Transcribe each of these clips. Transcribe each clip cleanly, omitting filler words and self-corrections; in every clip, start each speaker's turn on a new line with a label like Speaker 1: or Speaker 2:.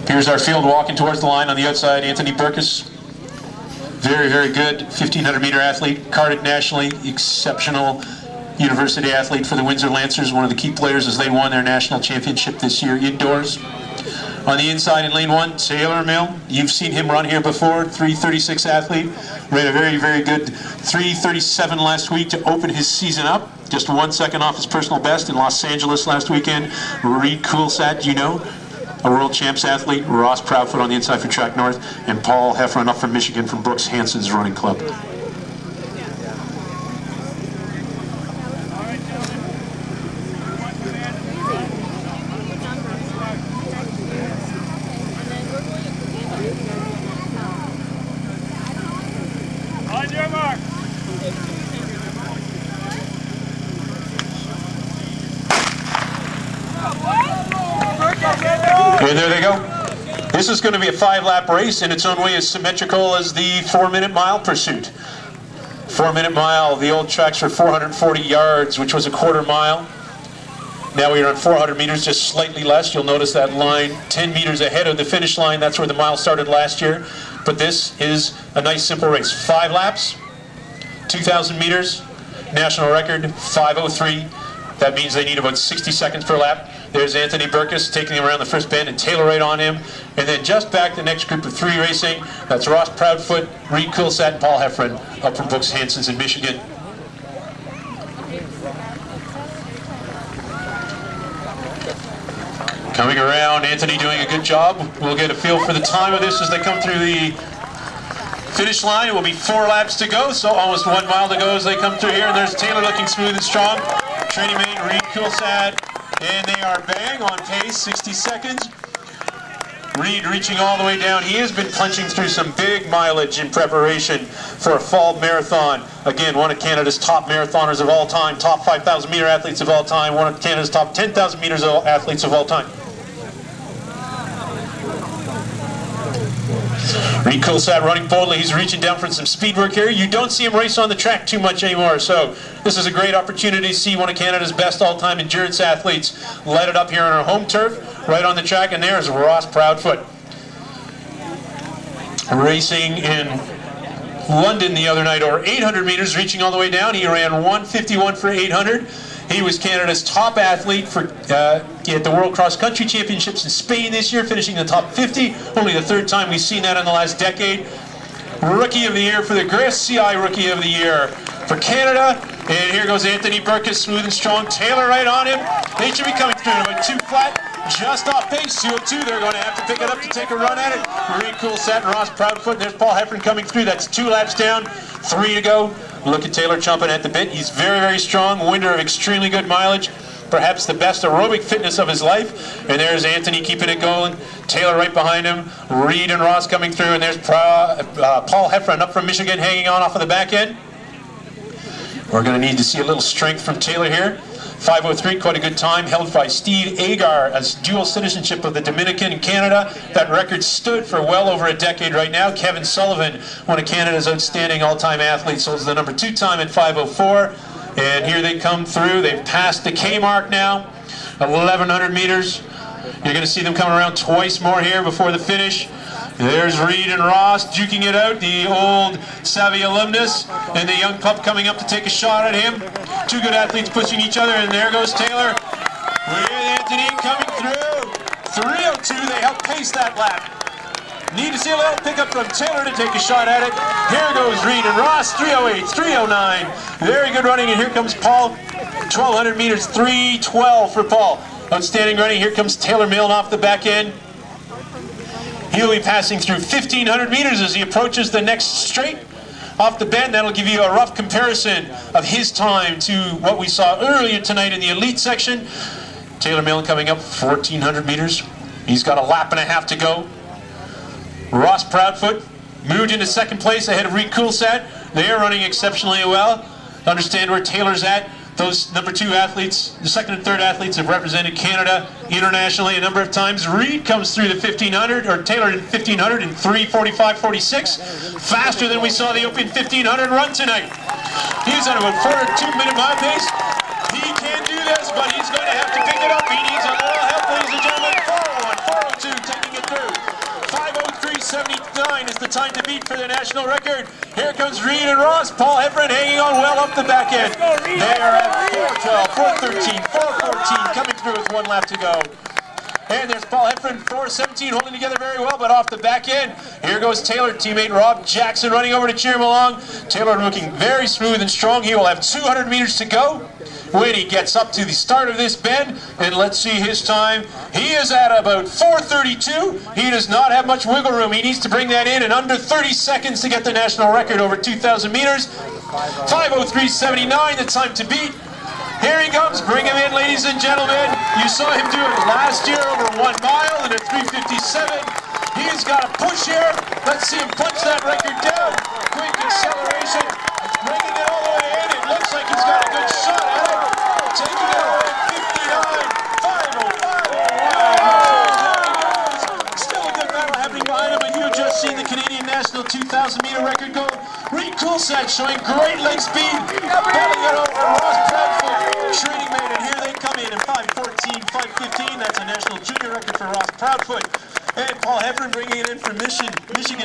Speaker 1: Here's our field walking towards the line on the outside, Anthony Burkus. Very, very good 1,500-meter athlete, carded nationally, exceptional university athlete for the Windsor Lancers, one of the key players as they won their national championship this year indoors. On the inside in lane 1, Taylor Milne. You've seen him run here before, 3:36 athlete. Ran a very, very good 3:37 last week to open his season up. Just 1 second off his personal best in Los Angeles last weekend. Reed Coolsat, you know, a world champs athlete. Ross Proudfoot on the inside for Track North. And Paul Heffron up from Michigan from Brooks Hansen's running club.
Speaker 2: On your mark.
Speaker 1: And there they go. This is going to be a 5-lap race in its own way as symmetrical as the 4-minute mile pursuit. 4-minute mile, the old tracks were 440 yards, which was a quarter mile. Now we are on 400 meters, just slightly less. You'll notice that line 10 meters ahead of the finish line. That's where the mile started last year. But this is a nice simple race. 5 laps, 2,000 meters, national record 5:03. That means they need about 60 seconds per lap. There's Anthony Burkus taking him around the first bend and Taylor right on him. And then just back the next group of 3 racing. That's Ross Proudfoot, Reed Coolsat, and Paul Heffron up from Brooks Hansen's in Michigan. Coming around, Anthony doing a good job. We'll get a feel for the time of this as they come through the finish line. It will be 4 laps to go, so almost 1 mile to go as they come through here. And there's Taylor looking smooth and strong. Training mate Reed Coolsat, and they are bang on pace, 60 seconds. Reed reaching all the way down. He has been punching through some big mileage in preparation for a fall marathon. Again, one of Canada's top marathoners of all time, top 5,000 meter athletes of all time, one of Canada's top 10,000 meters athletes of all time. Reed Coolsat running boldly. He's reaching down for some speed work here. You don't see him race on the track too much anymore, so this is a great opportunity to see one of Canada's best all-time endurance athletes light it up here on our home turf, right on the track. And there's Ross Proudfoot. Racing in London the other night over 800 meters, reaching all the way down. He ran 1:51 for 800. He was Canada's top athlete for at the World Cross Country Championships in Spain this year, finishing in the top 50. Only the 3rd time we've seen that in the last decade. Rookie of the Year for the Guelph CI Rookie of the Year for Canada. And here goes Anthony Burkus, smooth and strong. Taylor right on him. They should be coming through about 2 flat. Just off pace, 2:02. They're going to have to pick it up to take a run at it. Reed Coolsat and Ross Proudfoot. There's Paul Heffron coming through. That's 2 laps down, 3 to go. Look at Taylor chomping at the bit. He's very, very strong. Winner of extremely good mileage. Perhaps the best aerobic fitness of his life. And there's Anthony keeping it going. Taylor right behind him. Reed and Ross coming through. And there's Paul Heffron up from Michigan hanging on off of the back end. We're going to need to see a little strength from Taylor here. 5:03, quite a good time, held by Steve Agar as dual citizenship of the Dominican and Canada. That record stood for well over a decade right now. Kevin Sullivan, one of Canada's outstanding all-time athletes, holds the number 2 time at 5:04. And here they come through. They've passed the K mark now, 1,100 meters. You're going to see them come around twice more here before the finish. There's Reed and Ross duking it out, the old Savvy alumnus, and the young pup coming up to take a shot at him. 2 good athletes pushing each other, and there goes Taylor. With Anthony coming through. 3:02, they help pace that lap. Need to see a little pickup from Taylor to take a shot at it. Here goes Reed and Ross, 3:08, 3:09. Very good running, and here comes Paul. 1,200 meters, 3:12 for Paul. Outstanding running. Here comes Taylor Milne off the back end. He'll be passing through 1,500 meters as he approaches the next straight off the bend. That'll give you a rough comparison of his time to what we saw earlier tonight in the elite section. Taylor Milne coming up 1,400 meters. He's got a lap and a half to go. Ross Proudfoot moved into 2nd place ahead of Reed Coolsat. They are running exceptionally well. Understand where Taylor's at. Those number 2 athletes, the 2nd and 3rd athletes, have represented Canada internationally a number of times. Reed comes through the 1,500, or Taylor in 1,500 in 3:45.46, faster than we saw the open 1,500 run tonight. He's on about 4 2-minute mile pace. He can do this, but he's going to have to pick it up. He needs a little help, ladies and gentlemen. 401, 402, taking it through. 5:03.79 is the time to beat for the national record. Here comes Reed and Ross. Paul Heffron hanging on well up the back end. They are at 4:12, 4:13, 4:14, coming through with 1 lap to go. And there's Paul Heffron, 4:17, holding together very well, but off the back end. Here goes Taylor, teammate Rob Jackson running over to cheer him along. Taylor looking very smooth and strong. He will have 200 meters to go when he gets up to the start of this bend. And let's see his time. He is at about 4:32. He does not have much wiggle room. He needs to bring that in under 30 seconds to get the national record over 2,000 meters. 5:03.79, the time to beat. Here he comes, bring him in, ladies and gentlemen. You saw him do it last year over 1 mile in a 3:57. He's got a push here. Let's see him punch that record down. Quick acceleration. It's bringing it all the way in. It looks like he's got a good shot at it. Taking it away, 59, 5:05. Still a good battle happening behind him, but you have just seen the Canadian National 2,000 meter record go. Reed Coulsat showing great leg speed. Battling it over Ross Proudfoot. Training mate, and here they come in 5:14, 5:15. That's a national junior record for Ross Proudfoot. And Paul Heffron bringing it in from Michigan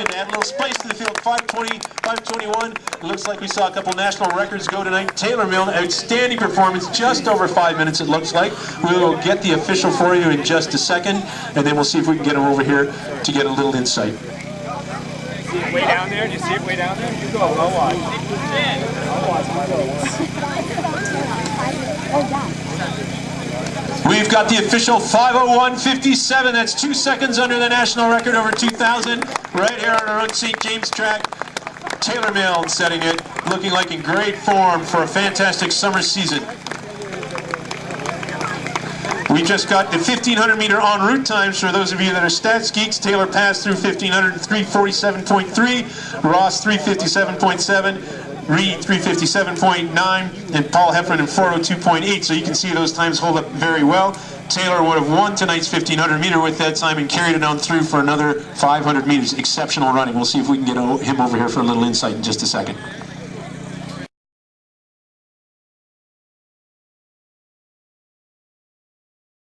Speaker 1: to add a little spice to the field. 5:20, 5:21. It looks like we saw a couple national records go tonight. Taylor Milne, outstanding performance, just over 5 minutes it looks like. We will get the official for you in just a second, and then we'll see if we can get him over here to get a little insight.
Speaker 2: See it way down there? Do you see it way down there? You go low on.
Speaker 1: We've got the official 5:01.57. That's 2 seconds under the national record over 2,000. Right here on our own St. James track. Taylor Milne setting it, looking like in great form for a fantastic summer season. We just got the 1,500 meter en route times for those of you that are stats geeks. Taylor passed through 1,500 in 3:47.3, Ross 3:57.7, Reed 3:57.9, and Paul Heffron in 4:02.8. So you can see those times hold up very well. Taylor would have won tonight's 1,500 meter with that time and carried it on through for another 500 meters. Exceptional running. We'll see if we can get him over here for a little insight in just a second.